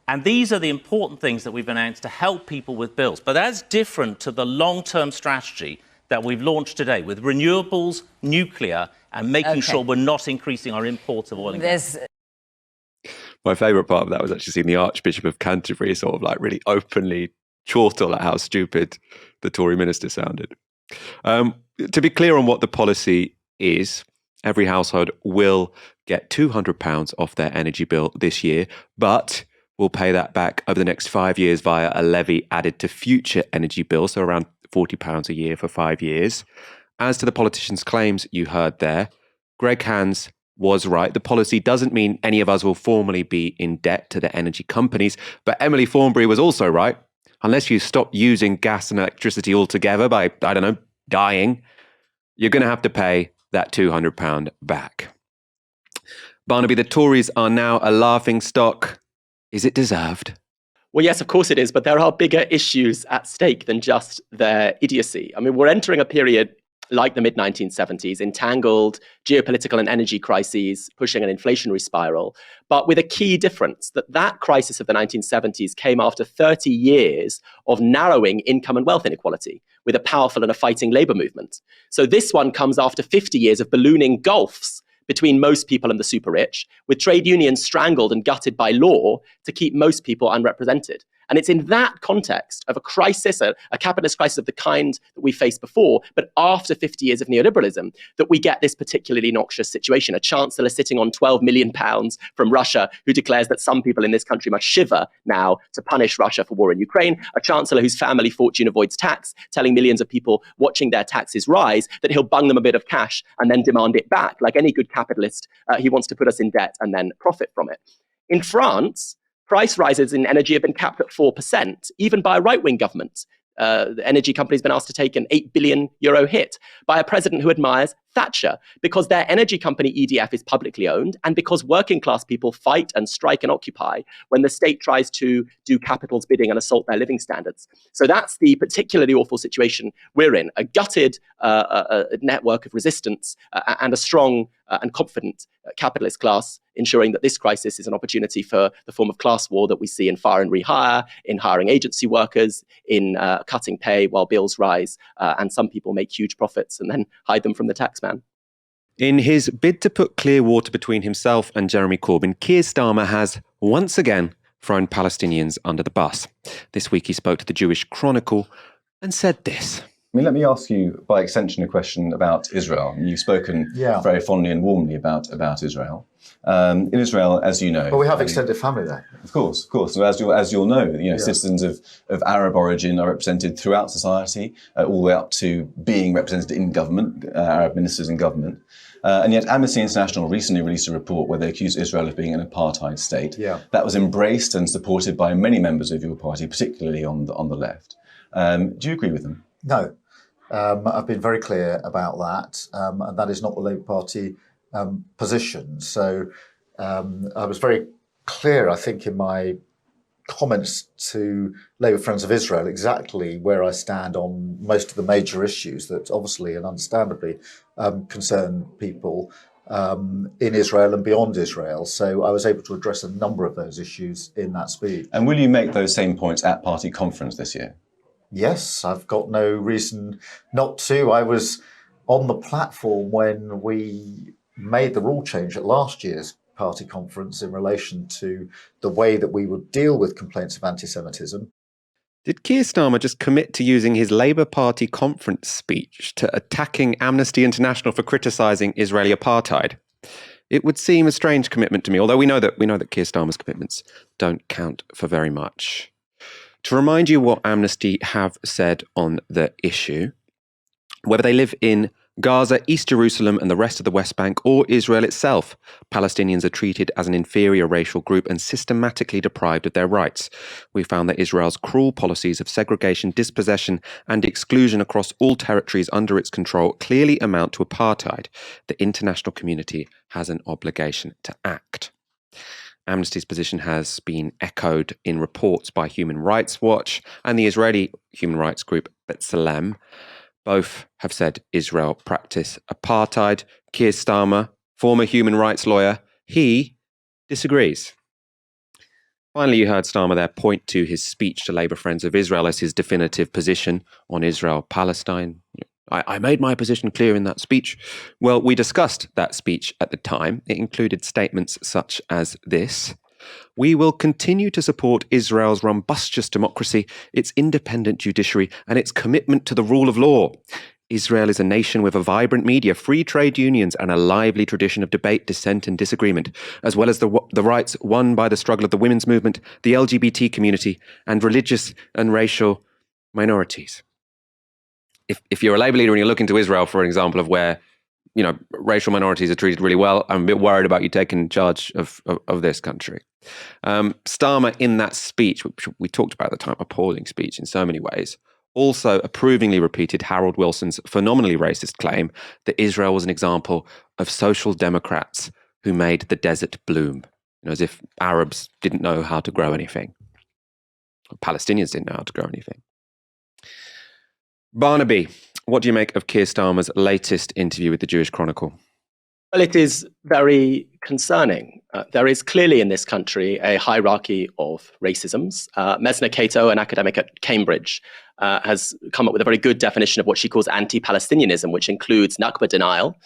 And these are the important things that we've announced to help people with bills. But that's different to the long-term strategy that we've launched today with renewables, nuclear, and making sure we're not increasing our imports of oil and gas. My favourite part of that was actually seeing the Archbishop of Canterbury sort of like really openly chortle at how stupid the Tory minister sounded. To be clear on what the policy is, every household will get £200 off their energy bill this year, but will pay that back over the next 5 years via a levy added to future energy bills, so around £40 a year for 5 years. As to the politician's claims you heard there, Greg Hands was right. The policy doesn't mean any of us will formally be in debt to the energy companies, but Emily Thornberry was also right. Unless you stop using gas and electricity altogether by, dying, you're going to have to pay that £200 back. Barnaby, the Tories are now a laughing stock. Is it deserved? Well, yes, of course it is, but there are bigger issues at stake than just their idiocy. I mean, we're entering a period like the mid-1970s, entangled geopolitical and energy crises, pushing an inflationary spiral, but with a key difference that crisis of the 1970s came after 30 years of narrowing income and wealth inequality, with a powerful and a fighting labour movement. So this one comes after 50 years of ballooning gulfs between most people and the super rich, with trade unions strangled and gutted by law to keep most people unrepresented. And it's in that context of a crisis, a capitalist crisis of the kind that we faced before, but after 50 years of neoliberalism, that we get this particularly noxious situation. A chancellor sitting on £12 million from Russia who declares that some people in this country must shiver now to punish Russia for war in Ukraine. A chancellor whose family fortune avoids tax, telling millions of people watching their taxes rise that he'll bung them a bit of cash and then demand it back. Like any good capitalist, he wants to put us in debt and then profit from it. In France, price rises in energy have been capped at 4%, even by a right-wing government. The energy company's been asked to take an €8 billion hit by a president who admires Thatcher, because their energy company EDF is publicly owned, and because working class people fight and strike and occupy when the state tries to do capital's bidding and assault their living standards. So that's the particularly awful situation we're in, a gutted network of resistance and a strong and confident capitalist class, ensuring that this crisis is an opportunity for the form of class war that we see in fire and rehire, in hiring agency workers, in cutting pay while bills rise, and some people make huge profits and then hide them from the taxman. In his bid to put clear water between himself and Jeremy Corbyn, Keir Starmer has once again thrown Palestinians under the bus. This week he spoke to the Jewish Chronicle and said this. I mean, let me ask you, by extension, a question about Israel. You've spoken very fondly and warmly about Israel. In Israel, as you know, but we have extended family there. Of course. So as you'll know, citizens of Arab origin are represented throughout society, all the way up to being represented in government, Arab ministers in government. And yet Amnesty International recently released a report where they accused Israel of being an apartheid state. That was embraced and supported by many members of your party, particularly on the left. Do you agree with them? No. I've been very clear about that, and that is not the Labour Party position. So I was very clear, I think, in my comments to Labour Friends of Israel exactly where I stand on most of the major issues that obviously and understandably concern people in Israel and beyond Israel. So I was able to address a number of those issues in that speech. And will you make those same points at party conference this year? Yes, I've got no reason not to. I was on the platform when we made the rule change at last year's party conference in relation to the way that we would deal with complaints of anti-Semitism. Did Keir Starmer just commit to using his Labour Party conference speech to attacking Amnesty International for criticising Israeli apartheid? It would seem a strange commitment to me, although we know that Keir Starmer's commitments don't count for very much. To remind you what Amnesty have said on the issue, whether they live in Gaza, East Jerusalem and the rest of the West Bank, or Israel itself, Palestinians are treated as an inferior racial group and systematically deprived of their rights. We found that Israel's cruel policies of segregation, dispossession and exclusion across all territories under its control clearly amount to apartheid. The international community has an obligation to act. Amnesty's position has been echoed in reports by Human Rights Watch and the Israeli human rights group B'Tselem. Both have said Israel practice apartheid. Keir Starmer, former human rights lawyer, he disagrees. Finally, you heard Starmer there point to his speech to Labour Friends of Israel as his definitive position on Israel-Palestine. I made my position clear in that speech. Well, we discussed that speech at the time. It included statements such as this: "We will continue to support Israel's robust democracy, its independent judiciary, and its commitment to the rule of law. Israel is a nation with a vibrant media, free trade unions, and a lively tradition of debate, dissent, and disagreement, as well as the rights won by the struggle of the women's movement, the LGBT community, and religious and racial minorities." If you're a Labour leader and you're looking to Israel for an example of where, racial minorities are treated really well, I'm a bit worried about you taking charge of this country. Starmer, in that speech, which we talked about at the time, appalling speech in so many ways, also approvingly repeated Harold Wilson's phenomenally racist claim that Israel was an example of social democrats who made the desert bloom, as if Arabs didn't know how to grow anything. Palestinians didn't know how to grow anything. Barnaby, what do you make of Keir Starmer's latest interview with the Jewish Chronicle? Well, it is very concerning. There is clearly in this country a hierarchy of racisms. Mesna Cato, an academic at Cambridge, has come up with a very good definition of what she calls anti-Palestinianism, which includes Nakba denial.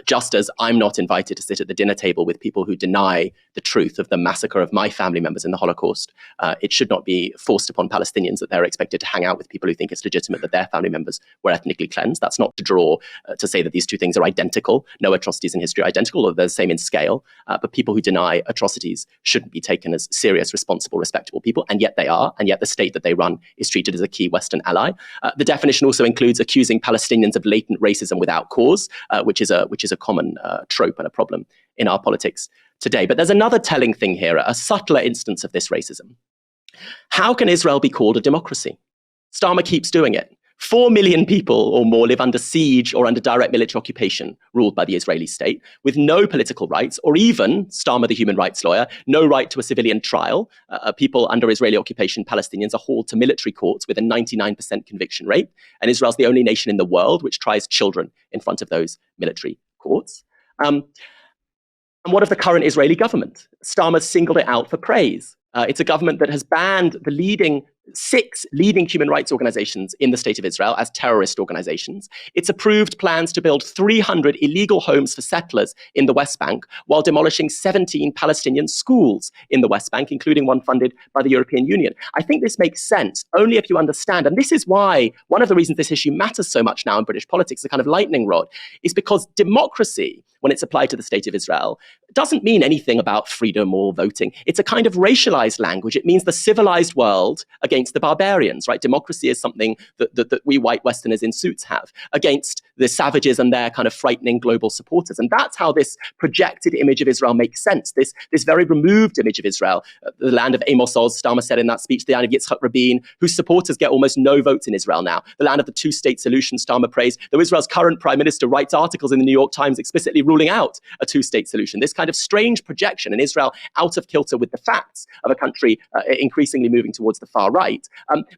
Just as I'm not invited to sit at the dinner table with people who deny the truth of the massacre of my family members in the Holocaust, it should not be forced upon Palestinians that they're expected to hang out with people who think it's legitimate that their family members were ethnically cleansed. That's not to draw to say that these two things are identical. No atrocities in history are identical, or they're the same in scale. But people who deny atrocities shouldn't be taken as serious, responsible, respectable people, and yet they are. And yet the state that they run is treated as a key Western ally. The definition also includes accusing Palestinians of latent racism without cause, which is a common trope and a problem in our politics today. But there's another telling thing here, a subtler instance of this racism. How can Israel be called a democracy? Starmer keeps doing it. 4 million people or more live under siege or under direct military occupation ruled by the Israeli state, with no political rights, or even, Starmer, the human rights lawyer, no right to a civilian trial. People under Israeli occupation, Palestinians, are hauled to military courts with a 99% conviction rate. And Israel's the only nation in the world which tries children in front of those military courts. And what of the current Israeli government? Starmer singled it out for praise. It's a government that has banned the leading 6 leading human rights organizations in the state of Israel as terrorist organizations. It's approved plans to build 300 illegal homes for settlers in the West Bank while demolishing 17 Palestinian schools in the West Bank, including one funded by the European Union. I think this makes sense only if you understand, and this is why one of the reasons this issue matters so much now in British politics, the kind of lightning rod, is because democracy, when it's applied to the state of Israel, doesn't mean anything about freedom or voting. It's a kind of racialized language. It means the civilized world against the barbarians, right? Democracy is something that we white Westerners in suits have against the savages and their kind of frightening global supporters. And that's how this projected image of Israel makes sense. This very removed image of Israel, the land of Amos Oz, Starmer said in that speech, the land of Yitzhak Rabin, whose supporters get almost no votes in Israel now. The land of the two-state solution, Starmer praised, though Israel's current prime minister writes articles in the New York Times explicitly ruling out a two-state solution. This kind of strange projection in Israel out of kilter with the facts of a country increasingly moving towards the far right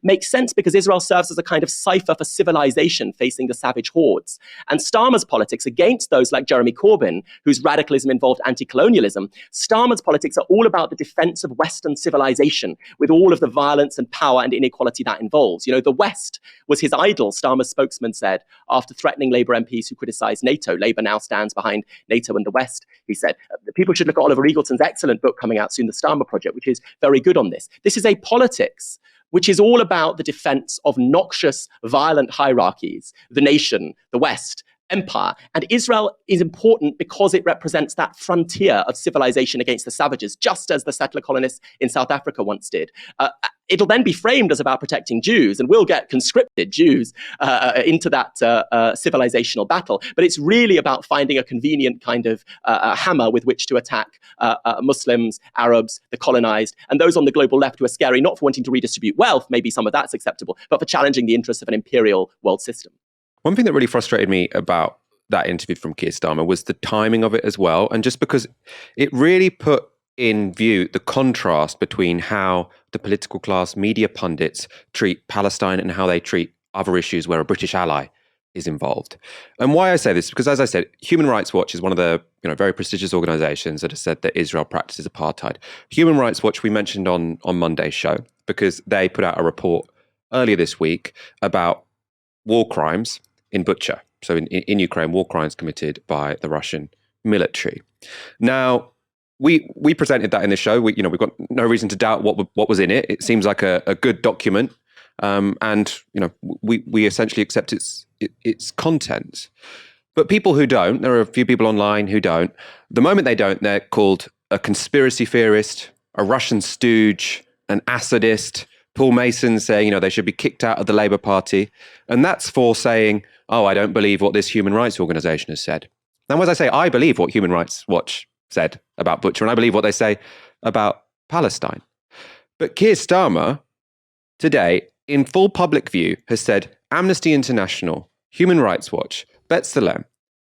makes sense because Israel serves as a kind of cipher for civilization facing the savage hordes. And Starmer's politics against those like Jeremy Corbyn, whose radicalism involved anti-colonialism, Starmer's politics are all about the defense of Western civilization with all of the violence and power and inequality that involves. You know, the West was his idol, Starmer's spokesman said, after threatening Labour MPs who criticised NATO. Labour now stands behind NATO and the West, he said. People should look at Oliver Eagleton's excellent book coming out soon, The Starmer Project, which is very good on this. This is a politics which is all about the defense of noxious, violent hierarchies, the nation, the West, empire. And Israel is important because it represents that frontier of civilization against the savages, just as the settler colonists in South Africa once did. It'll then be framed as about protecting Jews, and we'll get conscripted Jews into that civilizational battle. But it's really about finding a convenient kind of hammer with which to attack Muslims, Arabs, the colonized, and those on the global left who are scary, not for wanting to redistribute wealth, maybe some of that's acceptable, but for challenging the interests of an imperial world system. One thing that really frustrated me about that interview from Keir Starmer was the timing of it as well. And just because it really put in view the contrast between how the political class media pundits treat Palestine and how they treat other issues where a British ally is involved. And why I say this, because as I said, Human Rights Watch is one of the very prestigious organizations that has said that Israel practices apartheid. Human Rights Watch we mentioned on Monday's show because they put out a report earlier this week about war crimes in Bucha. So in Ukraine, war crimes committed by the Russian military. Now, we presented that in the show. We've got no reason to doubt what was in it. It seems like a good document, and we essentially accept its content. But people who don't, there are a few people online who don't. The moment they don't, they're called a conspiracy theorist, a Russian stooge, an Assadist. Paul Mason saying, they should be kicked out of the Labour Party. And that's for saying, oh, I don't believe what this human rights organisation has said. Now, as I say, I believe what Human Rights Watch said about Bucha, and I believe what they say about Palestine. But Keir Starmer, today, in full public view, has said Amnesty International, Human Rights Watch, B'Tselem,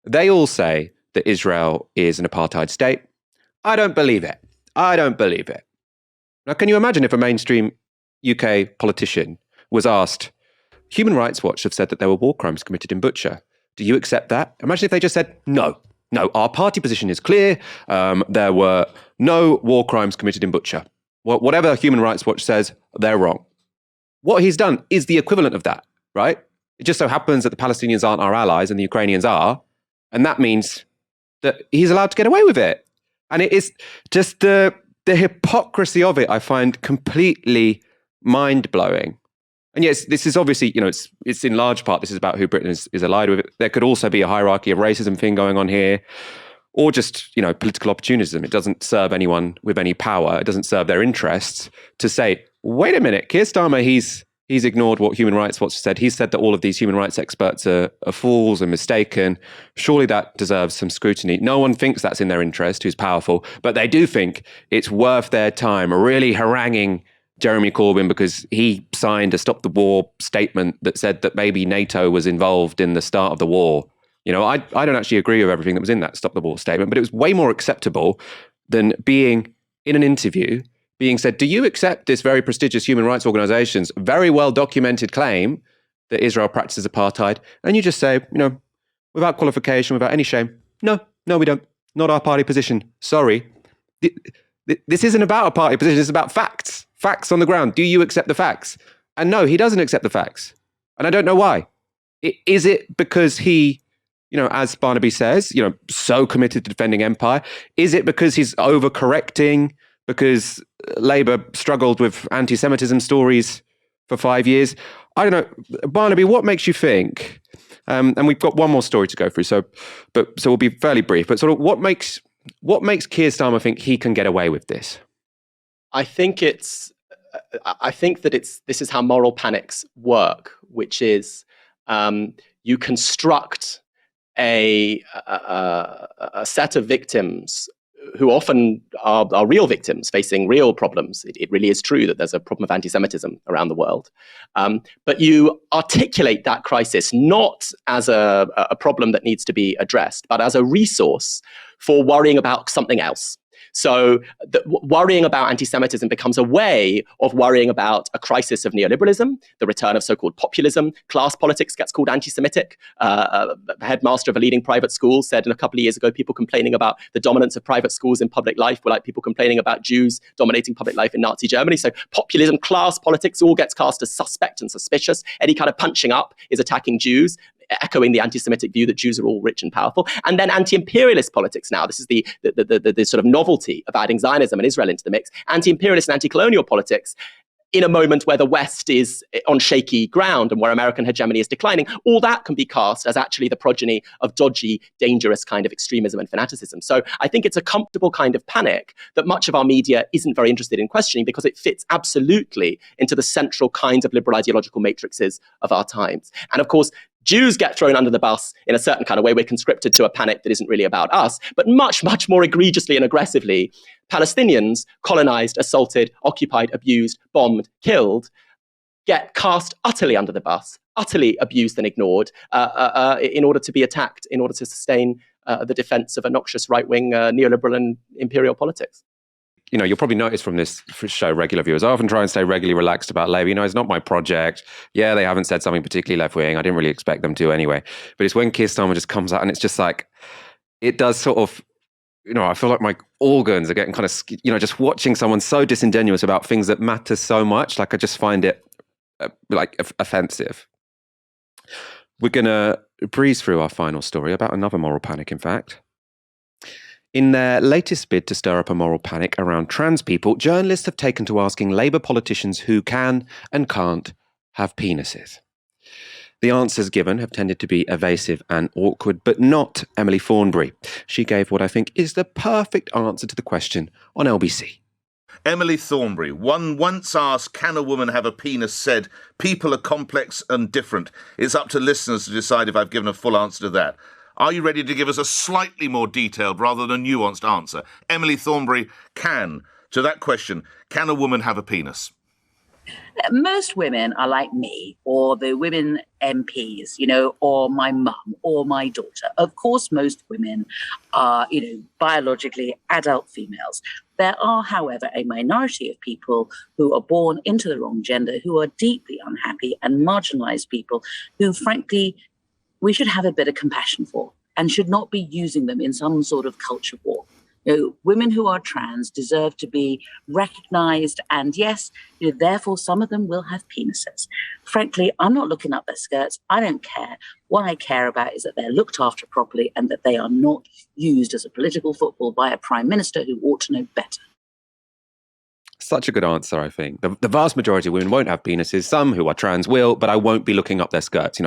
they all say that Israel is an apartheid state. I don't believe it. I don't believe it. Now, can you imagine if a mainstream UK politician was asked, Human Rights Watch have said that there were war crimes committed in Bucha. Do you accept that? Imagine if they just said, no, our party position is clear. There were no war crimes committed in Bucha. Whatever Human Rights Watch says, they're wrong. What he's done is the equivalent of that, right? It just so happens that the Palestinians aren't our allies and the Ukrainians are. And that means that he's allowed to get away with it. And it is just the hypocrisy of it, I find completely mind-blowing. And yes, this is obviously, it's in large part, this is about who Britain is allied with. There could also be a hierarchy of racism thing going on here, or just, political opportunism. It doesn't serve anyone with any power. It doesn't serve their interests to say, wait a minute, Keir Starmer, he's ignored what Human Rights Watch said. He said that all of these human rights experts are fools and mistaken. Surely that deserves some scrutiny. No one thinks that's in their interest, who's powerful, but they do think it's worth their time really haranguing Jeremy Corbyn because he signed a Stop the War statement that said that maybe NATO was involved in the start of the war. I don't actually agree with everything that was in that Stop the War statement, but it was way more acceptable than being in an interview, being said, do you accept this very prestigious human rights organization's very well documented claim that Israel practices apartheid? And you just say, without qualification, without any shame, no, we don't. Not our party position. Sorry. This isn't about a party position. It's about facts. Facts on the ground. Do you accept the facts? And no, he doesn't accept the facts. And I don't know why. Is it because he, as Barnaby says, so committed to defending empire? Is it because he's overcorrecting because Labour struggled with anti-Semitism stories for 5 years? I don't know. Barnaby, what makes you think, and we've got one more story to go through, so we'll be fairly brief, but sort of what makes Keir Starmer think he can get away with this? I think that this is how moral panics work, which is you construct a set of victims who often are real victims facing real problems. It really is true that there's a problem of anti-Semitism around the world. But you articulate that crisis not as a problem that needs to be addressed, but as a resource for worrying about something else. So worrying about anti-Semitism becomes a way of worrying about a crisis of neoliberalism, the return of so-called populism. Class politics gets called anti-Semitic. The headmaster of a leading private school said a couple of years ago, people complaining about the dominance of private schools in public life were like people complaining about Jews dominating public life in Nazi Germany. So populism, class politics, all gets cast as suspect and suspicious. Any kind of punching up is attacking Jews, echoing the anti-Semitic view that Jews are all rich and powerful. And then anti-imperialist politics now. This is the sort of novelty of adding Zionism and Israel into the mix. Anti-imperialist and anti-colonial politics in a moment where the West is on shaky ground and where American hegemony is declining, all that can be cast as actually the progeny of dodgy, dangerous kind of extremism and fanaticism. So I think it's a comfortable kind of panic that much of our media isn't very interested in questioning because it fits absolutely into the central kinds of liberal ideological matrices of our times. And of course, Jews get thrown under the bus in a certain kind of way. We're conscripted to a panic that isn't really about us, but much, much more egregiously and aggressively, Palestinians, colonized, assaulted, occupied, abused, bombed, killed, get cast utterly under the bus, utterly abused and ignored in order to be attacked, in order to sustain the defense of a noxious right-wing neoliberal and imperial politics. You'll probably notice from this show, regular viewers, I often try and stay regularly relaxed about Labour. It's not my project. Yeah, they haven't said something particularly left-wing. I didn't really expect them to anyway. But it's when Keir Starmer just comes out and it's just like, it does sort of, I feel like my organs are getting kind of, just watching someone so disingenuous about things that matter so much. Like, I just find it offensive. We're going to breeze through our final story about another moral panic, in fact. In their latest bid to stir up a moral panic around trans people, journalists have taken to asking Labour politicians who can and can't have penises. The answers given have tended to be evasive and awkward, but not Emily Thornberry. She gave what I think is the perfect answer to the question on LBC. Emily Thornberry, one once asked, can a woman have a penis, said, people are complex and different. It's up to listeners to decide if I've given a full answer to that. Are you ready to give us a slightly more detailed rather than a nuanced answer? Emily Thornberry, to that question, can a woman have a penis? Most women are like me, or the women MPs, or my mum, or my daughter. Of course, most women are, biologically adult females. There are, however, a minority of people who are born into the wrong gender, who are deeply unhappy and marginalised people who, frankly, we should have a bit of compassion for and should not be using them in some sort of culture war. Women who are trans deserve to be recognised, and yes, therefore some of them will have penises. Frankly, I'm not looking up their skirts. I don't care. What I care about is that they're looked after properly and that they are not used as a political football by a prime minister who ought to know better. Such a good answer, I think. The vast majority of women won't have penises. Some who are trans will, but I won't be looking up their skirts.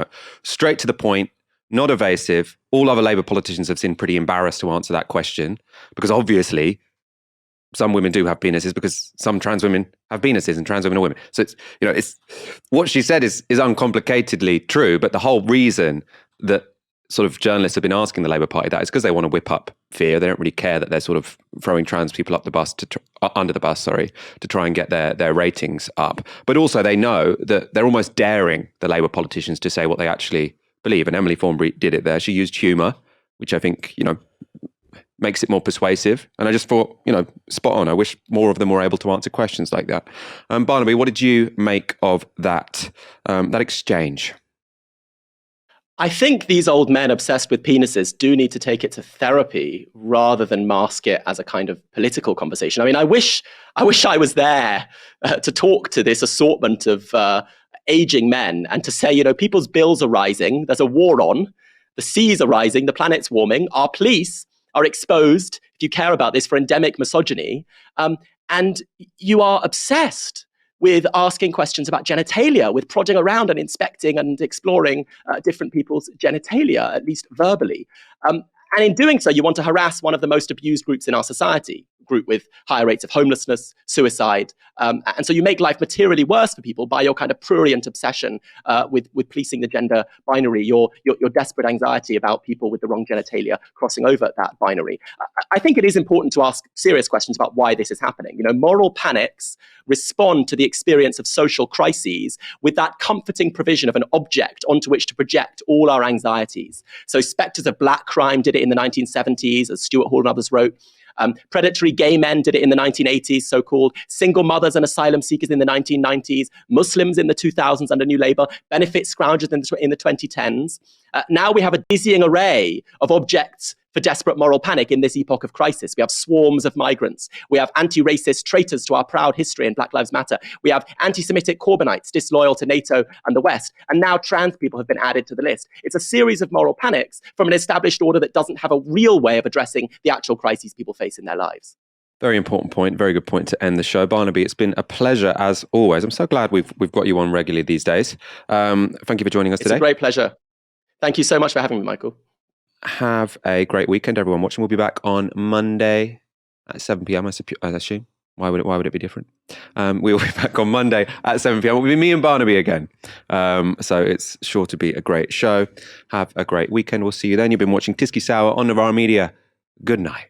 Straight to the point, not evasive. All other Labour politicians have seemed pretty embarrassed to answer that question because obviously some women do have penises because some trans women have penises and trans women are women. So it's what she said is uncomplicatedly true, but the whole reason that sort of journalists have been asking the Labour Party that is because they want to whip up fear. They don't really care that they're sort of throwing trans people up the bus under the bus, to try and get their ratings up. But also they know that they're almost daring the Labour politicians to say what they actually believe. And Emily Thornberry did it there. She used humour, which I think, makes it more persuasive. And I just thought, spot on. I wish more of them were able to answer questions like that. Barnaby, what did you make of that exchange? I think these old men obsessed with penises do need to take it to therapy rather than mask it as a kind of political conversation. I mean, I wish I was there to talk to this assortment of aging men and to say, people's bills are rising, there's a war on, the seas are rising, the planet's warming, our police are exposed, if you care about this, for endemic misogyny, and you are obsessed with asking questions about genitalia, with prodding around and inspecting and exploring different people's genitalia, at least verbally. And in doing so, you want to harass one of the most abused groups in our society, a group with higher rates of homelessness, suicide. And so you make life materially worse for people by your kind of prurient obsession with policing the gender binary, your desperate anxiety about people with the wrong genitalia crossing over that binary. I think it is important to ask serious questions about why this is happening. Moral panics respond to the experience of social crises with that comforting provision of an object onto which to project all our anxieties. So Spectres of Black Crime did it in the 1970s, as Stuart Hall and others wrote. Predatory gay men did it in the 1980s, so-called. Single mothers and asylum seekers in the 1990s. Muslims in the 2000s under New Labour. Benefit scroungers in the 2010s. Now we have a dizzying array of objects for desperate moral panic in this epoch of crisis. We have swarms of migrants. We have anti-racist traitors to our proud history in Black Lives Matter. We have anti-Semitic Corbynites disloyal to NATO and the West. And now trans people have been added to the list. It's a series of moral panics from an established order that doesn't have a real way of addressing the actual crises people face in their lives. Very important point. Very good point to end the show. Barnaby, it's been a pleasure as always. I'm so glad we've got you on regularly these days. Thank you for joining us today. It's a great pleasure. Thank you so much for having me, Michael. Have a great weekend, everyone watching. We'll be back on Monday at 7 p.m, I assume. Why would it be different? We'll be back on Monday at 7 p.m. It will be me and Barnaby again. So it's sure to be a great show. Have a great weekend. We'll see you then. You've been watching Tisky Sour on Novara Media. Good night.